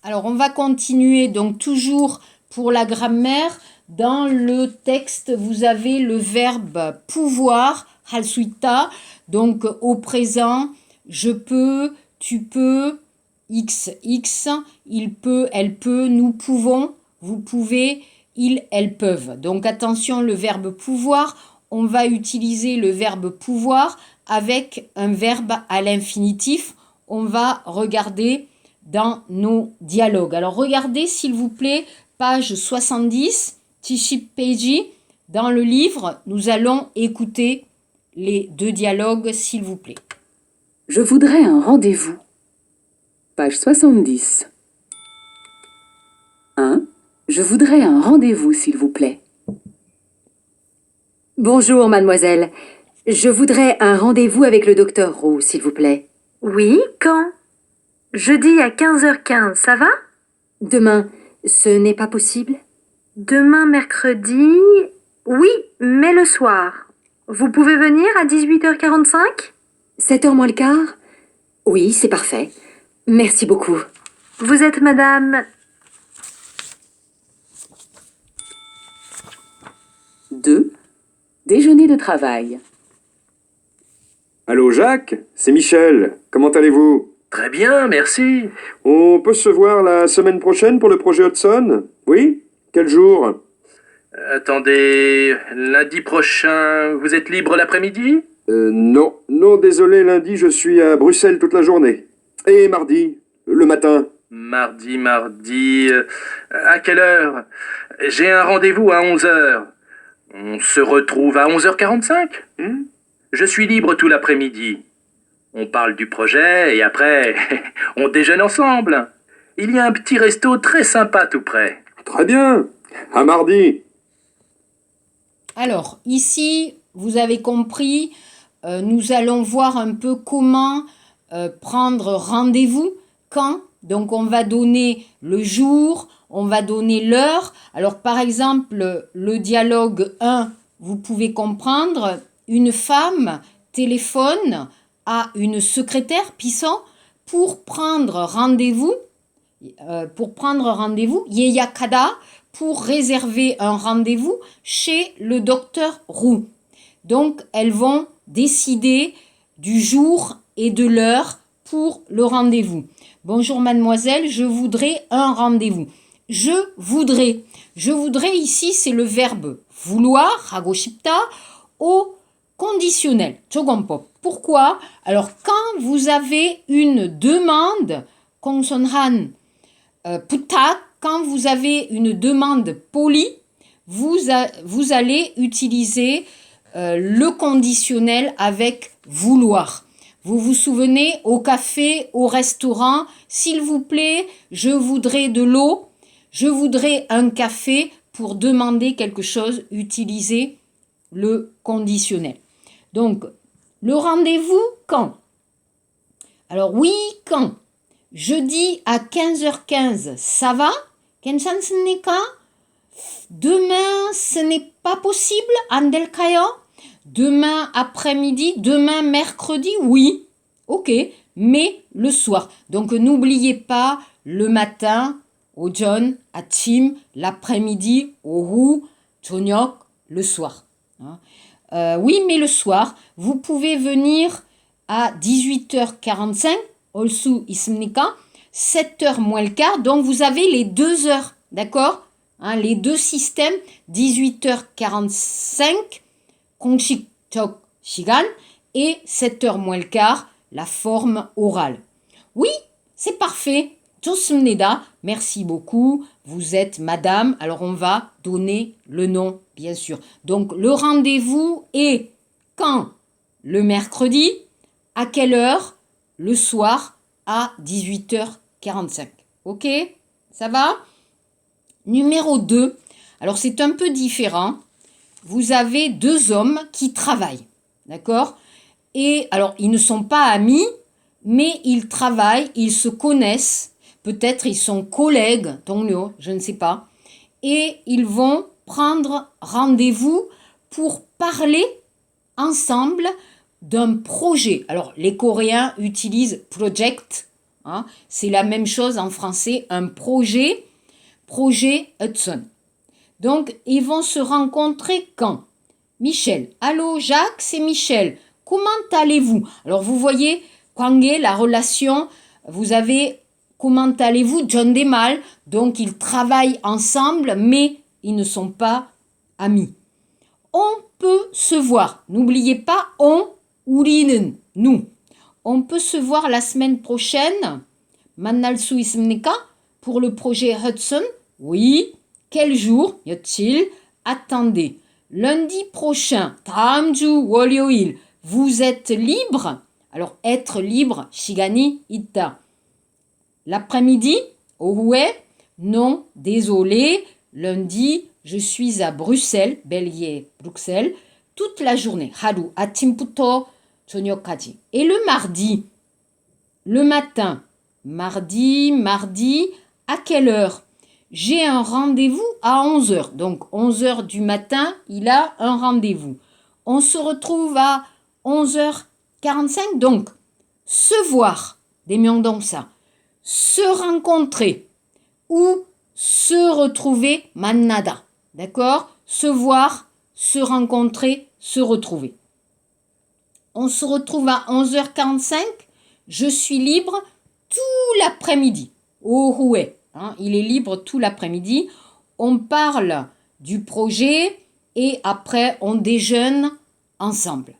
Alors, on va continuer donc toujours pour la grammaire. Dans le texte, vous avez le verbe pouvoir, halsuita, donc au présent, je peux, tu peux, x, il peut, elle peut, nous pouvons, vous pouvez, ils, elles peuvent. Donc attention, le verbe pouvoir, on va utiliser le verbe pouvoir avec un verbe à l'infinitif. On va regarder dans nos dialogues. Alors regardez s'il vous plaît, page 70, Tiship Peji. Dans le livre, nous allons écouter les deux dialogues s'il vous plaît. Je voudrais un rendez-vous. Page 70. 1. Je voudrais un rendez-vous, s'il vous plaît. Bonjour, mademoiselle. Je voudrais un rendez-vous avec le docteur Roux, s'il vous plaît. Oui, quand? Jeudi à 15h15, ça va? Demain, ce n'est pas possible? Demain, mercredi... Oui, mais le soir. Vous pouvez venir à 18h45? 7h moins le quart? Oui, c'est parfait. Merci beaucoup. Vous êtes madame... 2. Déjeuner de travail. Allô Jacques, c'est Michel. Comment allez-vous? Très bien, merci. On peut se voir la semaine prochaine pour le projet Hudson? Oui? Quel jour? Attendez, lundi prochain, vous êtes libre l'après-midi? Non. Non, désolé, lundi, je suis à Bruxelles toute la journée. Et mardi, le matin. Mardi, à quelle heure? J'ai un rendez-vous à 11h. On se retrouve à 11h45? Je suis libre tout l'après-midi. On parle du projet et après, on déjeune ensemble. Il y a un petit resto très sympa tout près. Très bien. À mardi. Alors, ici, vous avez compris, nous allons voir un peu comment prendre rendez-vous, quand. Donc, on va donner le jour, on va donner l'heure. Alors, par exemple, le dialogue 1, vous pouvez comprendre, une femme téléphone à une secrétaire, Pisson, pour prendre rendez-vous, Yeyakada, pour réserver un rendez-vous chez le docteur Roux. Donc, elles vont décider du jour et de l'heure pour le rendez-vous. Bonjour mademoiselle, je voudrais un rendez-vous. Je voudrais ici, c'est le verbe vouloir, hagoshipta, au conditionnel, chogonpop. Pourquoi? Alors, quand vous avez une demande, konsonhan, putak, quand vous avez une demande polie, vous allez utiliser le conditionnel avec vouloir. Vous vous souvenez, au café, au restaurant, s'il vous plaît, je voudrais de l'eau, je voudrais un café. Pour demander quelque chose, utilisez le conditionnel. Donc, le rendez-vous, quand? Alors oui, quand? Jeudi à 15h15, ça va? 괜찮습니까? Demain, ce n'est pas possible, 안 될까요? Demain après-midi, demain mercredi, oui. Ok, mais le soir. Donc n'oubliez pas le matin, 오전, 아침, l'après-midi, 오후, 저녁, le soir. Oui, mais le soir, vous pouvez venir à 18h45, 올 수 있습니까? 7h moins le quart, donc vous avez les 2 heures, d'accord? Les deux systèmes, 18h45, 공식적 시간, et 7h moins le quart, la forme orale. Oui, c'est parfait. 좋습니다. Merci beaucoup. Vous êtes madame. Alors, on va donner le nom, bien sûr. Donc, le rendez-vous est quand? Le mercredi. À quelle heure? Le soir à 18h45. Ok? Ça va? Numéro 2. Alors, c'est un peu différent. Vous avez deux hommes qui travaillent. D'accord? Et alors, ils ne sont pas amis, mais ils travaillent, ils se connaissent. Peut-être ils sont collègues, 동료, je ne sais pas. Et ils vont prendre rendez-vous pour parler ensemble d'un projet. Alors, les Coréens utilisent project, hein. C'est la même chose en français, un projet Hudson. Donc, ils vont se rencontrer quand? Michel. Allô, Jacques, c'est Michel. Comment allez-vous? Alors, vous voyez, Kwange, la relation, vous avez comment allez-vous? John Demal. Donc, ils travaillent ensemble, mais ils ne sont pas amis. On peut se voir. N'oubliez pas, 우리는, nous. On peut se voir la semaine prochaine. 만날 수 있습니까? Pour le projet Hudson. Oui. Quel jour? 며칠? Attendez. Lundi prochain. 다음 주 월요일. Vous êtes libre? Alors, être libre, 시간이 있다. L'après-midi? 오후에? Non, désolé. Lundi, je suis à Bruxelles, 벨기에, Bruxelles, toute la journée. 하루, 아침부터 저녁까지. Et le mardi? Le matin. Mardi, à quelle heure? J'ai un rendez-vous à 11h. Donc, 11h du matin, il a un rendez-vous. On se retrouve à 11h45. Donc, se voir, des 명동사. Se rencontrer ou se retrouver, 만나다. D'accord? Se voir, se rencontrer, se retrouver. On se retrouve à 11h45. Je suis libre tout l'après-midi. 오후에. Il est libre tout l'après-midi. On parle du projet et après on déjeune ensemble.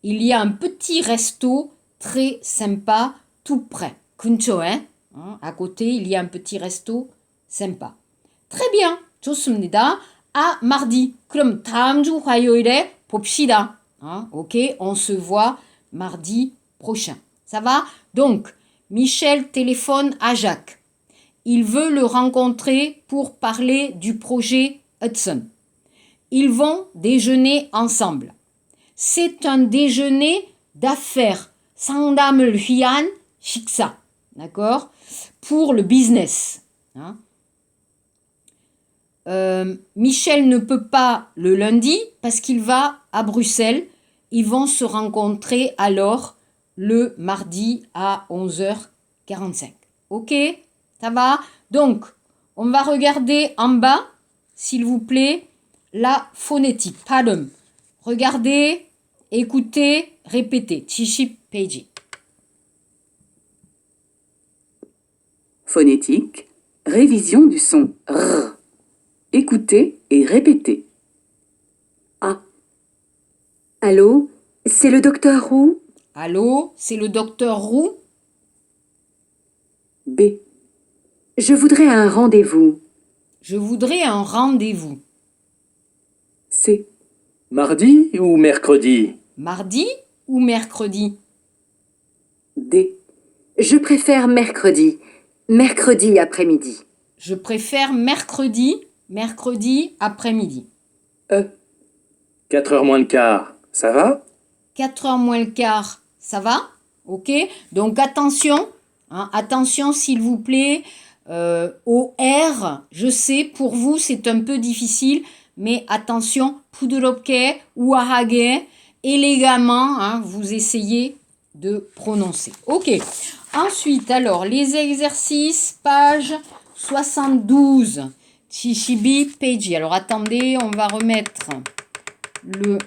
Il y a un petit resto très sympa tout près. 근처에. À côté, il y a un petit resto sympa. Très bien. 좋습니다. À mardi. 그럼 다음 주 화요일에 봅시다. Ok, on se voit mardi prochain. Ça va? Donc, Michel téléphone à Jacques. Il veut le rencontrer pour parler du projet Hudson. Ils vont déjeuner ensemble. C'est un déjeuner d'affaires. 상담을 위한 식사. D'accord? Pour le business. Michel ne peut pas le lundi parce qu'il va à Bruxelles. Ils vont se rencontrer alors le mardi à 11h45. Ok? Ça va? Donc, on va regarder en bas, s'il vous plaît, la phonétique. Pardon. Regardez, écoutez, répétez. 70페이지. Phonétique. Révision du son R. Écoutez et répétez. A. Allô, c'est le docteur Roux? Allô, c'est le docteur Roux? B. Je voudrais un rendez-vous. Je voudrais un rendez-vous. C. Mardi ou mercredi? Mardi ou mercredi? D. Je préfère mercredi. Mercredi après-midi. Je préfère mercredi après-midi. E. 4h moins le quart, ça va? 4h moins le quart, ça va? Ok? Donc attention, attention s'il vous plaît, au R, je sais, pour vous c'est un peu difficile, mais attention, 부드럽게, 우아하게, élégamment, vous essayez de prononcer. Ok. Ensuite, alors, les exercices, page 72. 72페이지. Alors, attendez, on va remettre le...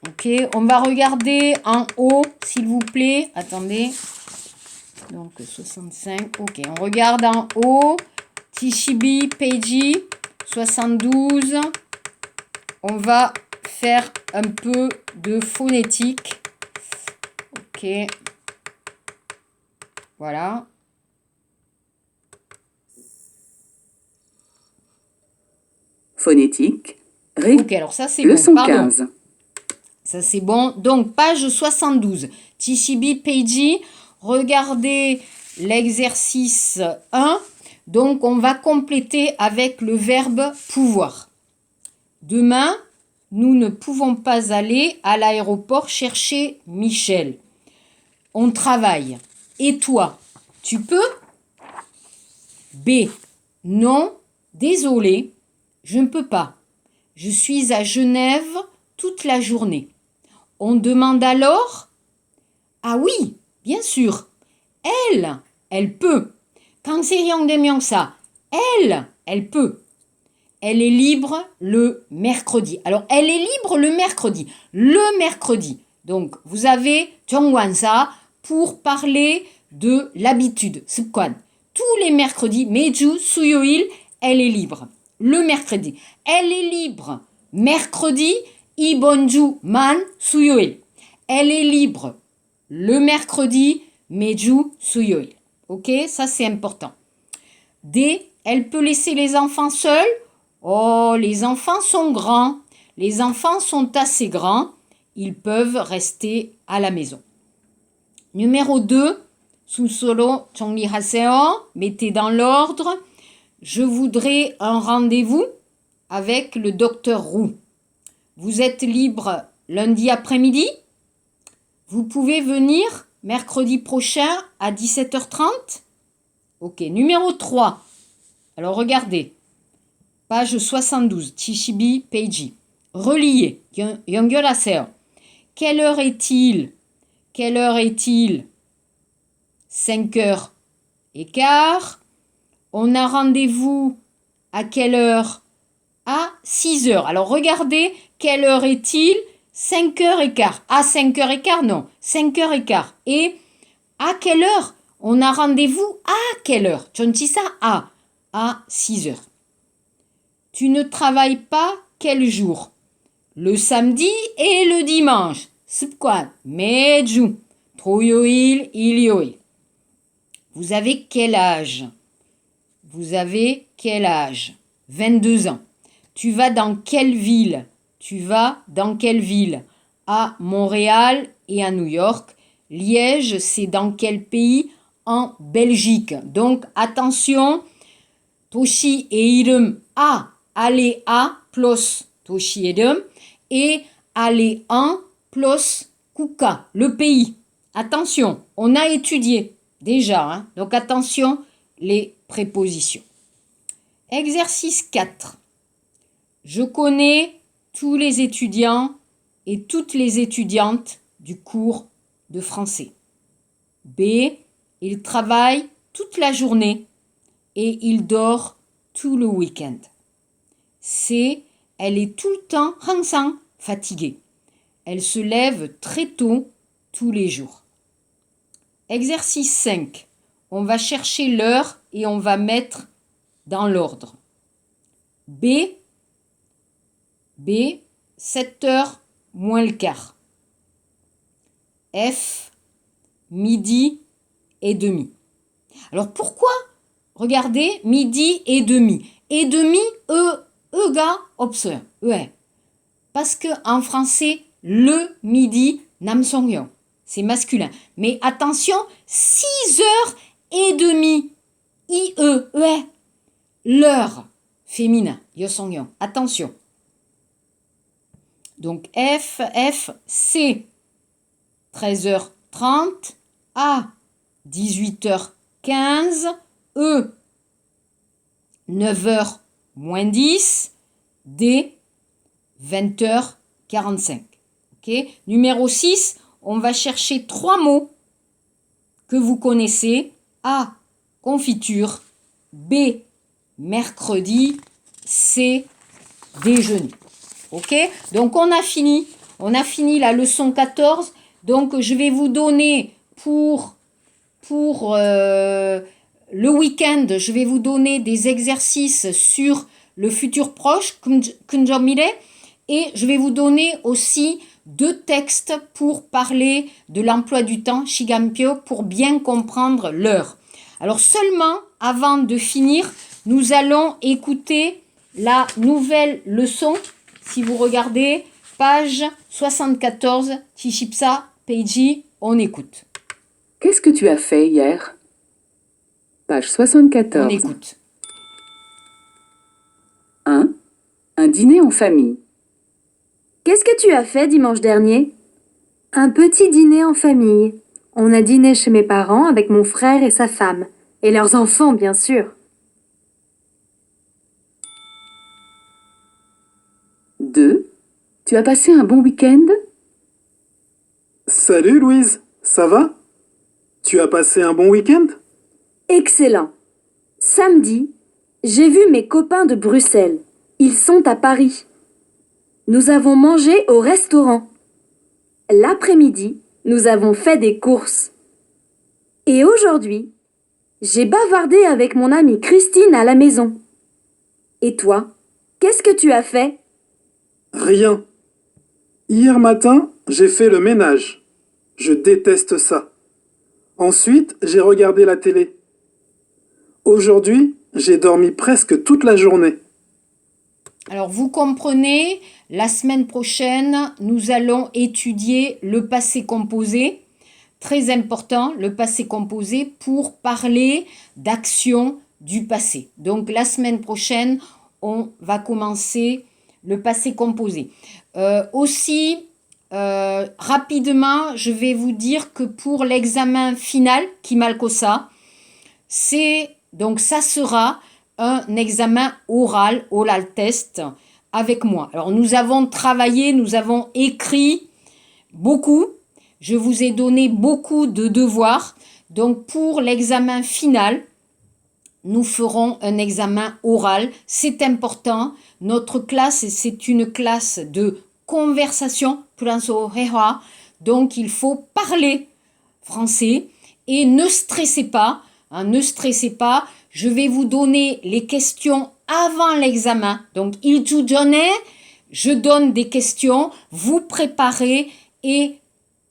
Ok, on va regarder en haut, s'il vous plaît. Attendez. Donc, 65. Ok, on regarde en haut. 72페이지. 72. On va faire un peu de phonétique. Ok. Voilà. Phonétique. Ok, alors ça c'est bon. Leçon Pardon. 15. Ça c'est bon. Donc, page 72. 72페이지. Regardez l'exercice 1. Donc, on va compléter avec le verbe pouvoir. Demain, nous ne pouvons pas aller à l'aéroport chercher Michel. On travaille. Et toi, tu peux? B. Non, désolé, je ne peux pas. Je suis à Genève toute la journée. On demande alors? Ah oui, bien sûr. elle peut. Quand c'est rien de mieux que ça, elle peut. Elle est libre le mercredi. Alors, elle est libre le mercredi. Le mercredi. Donc, vous avez Chongwansa pour parler de l'habitude. Subkwan. Tous les mercredis, Meju, Suyoil, elle est libre. Le mercredi. Elle est libre mercredi, Ibonju, Man, Suyoil. Elle est libre le mercredi, Meju, Suyoil. Ok, ça c'est important. D, elle peut laisser les enfants seuls. Oh, les enfants sont grands. Les enfants sont assez grands. Ils peuvent rester à la maison. Numéro 2, Susolo Chonglihaseo, mettez dans l'ordre. Je voudrais un rendez-vous avec le docteur Roux. Vous êtes libre lundi après-midi. Vous pouvez venir mercredi prochain à 17h30. Ok, numéro 3. Alors regardez. Page 72, Chishibi Peiji. Relié. Yongyol-aseo. Quelle heure est-il? Quelle heure est-il? 5h15. On a rendez-vous à quelle heure? À 6h. Alors regardez, quelle heure est-il? 5h15. À 5h15, non. 5h15. Et à quelle heure? On a rendez-vous à quelle heure? Chonchisa à 6h. Tu ne travailles pas quel jour? Le samedi et le dimanche. Subkwan, Meju, Troyoil, Ilioil. Vous avez quel âge? Vous avez quel âge? 22 ans. Tu vas dans quelle ville? Tu vas dans quelle ville? À Montréal et à New York. Liège, c'est dans quel pays? En Belgique. Donc, attention, Toshi et Irum à, aller à, plus Toshi et Irum, et aller en, plus Kuka, le pays. Attention, on a étudié déjà, hein? Donc attention, les prépositions. Exercice 4. Je connais tous les étudiants et toutes les étudiantes du cours de français. B. Il travaille toute la journée et il dort tout le week-end. C. Elle est tout le temps 항상 fatiguée. Elle se lève très tôt tous les jours. Exercice 5. On va chercher l'heure et on va mettre dans l'ordre. B, 7h moins le quart. F, midi et demi. Alors pourquoi? Regardez, midi et demi. Et demi, ga, observe. Ouais. Parce que en français, le midi, namsongyo, c'est masculin. Mais attention, 6h30, ouais. L'heure féminin, yosongyo. Attention. Donc F, C, 13h30, A, 18h15, E, 9h moins 10, D, 20h45. Okay. Numéro 6, on va chercher 3 mots que vous connaissez. A, confiture, B, mercredi, C, déjeuner. Ok? Donc on a fini la leçon 14. Donc je vais vous donner pour le week-end, je vais vous donner des exercices sur le futur proche, kunjomire, et je vais vous donner aussi 2 textes pour parler de l'emploi du temps, shigampyo, pour bien comprendre l'heure. Alors seulement, avant de finir, nous allons écouter la nouvelle leçon. Si vous regardez, page 74, Chishipsa, Peiji, on écoute. Qu'est-ce que tu as fait hier? Page 74. On écoute. 1. Un dîner en famille. Qu'est-ce que tu as fait dimanche dernier? Un petit dîner en famille. On a dîné chez mes parents avec mon frère et sa femme. Et leurs enfants, bien sûr. 2. Tu as passé un bon week-end? Salut Louise, ça va? Tu Tu as passé un bon week-end? Excellent. Samedi, j'ai vu mes copains de Bruxelles. Ils sont à Paris. Nous avons mangé au restaurant. L'après-midi, nous avons fait des courses. Et aujourd'hui, j'ai bavardé avec mon amie Christine à la maison. Et toi, qu'est-ce que tu as fait? Rien. Hier matin, j'ai fait le ménage. Je déteste ça. Ensuite, j'ai regardé la télé. Aujourd'hui, j'ai dormi presque toute la journée. Alors, vous comprenez, la semaine prochaine, nous allons étudier le passé composé. Très important, le passé composé pour parler d'actions du passé. Donc, la semaine prochaine, on va commencer le passé composé. Rapidement, je vais vous dire que pour l'examen final, Kimalkosa, ça sera un examen oral test avec moi. Alors, nous avons travaillé, nous avons écrit beaucoup. Je vous ai donné beaucoup de devoirs. Donc, pour l'examen final, nous ferons un examen oral. C'est important. Notre classe, c'est une classe de conversation. Donc, il faut parler français et ne stressez pas. Ne stressez pas. Je vais vous donner les questions avant l'examen. Donc, je donne des questions. Vous préparez et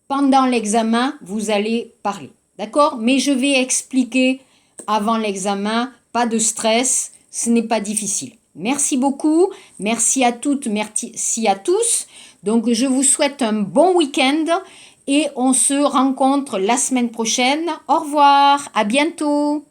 pendant l'examen, vous allez parler. D'accord? Mais je vais expliquer avant l'examen. Pas de stress. Ce n'est pas difficile. Merci beaucoup. Merci à toutes. Merci à tous. Donc, je vous souhaite un bon week-end et on se rencontre la semaine prochaine. Au revoir. À bientôt.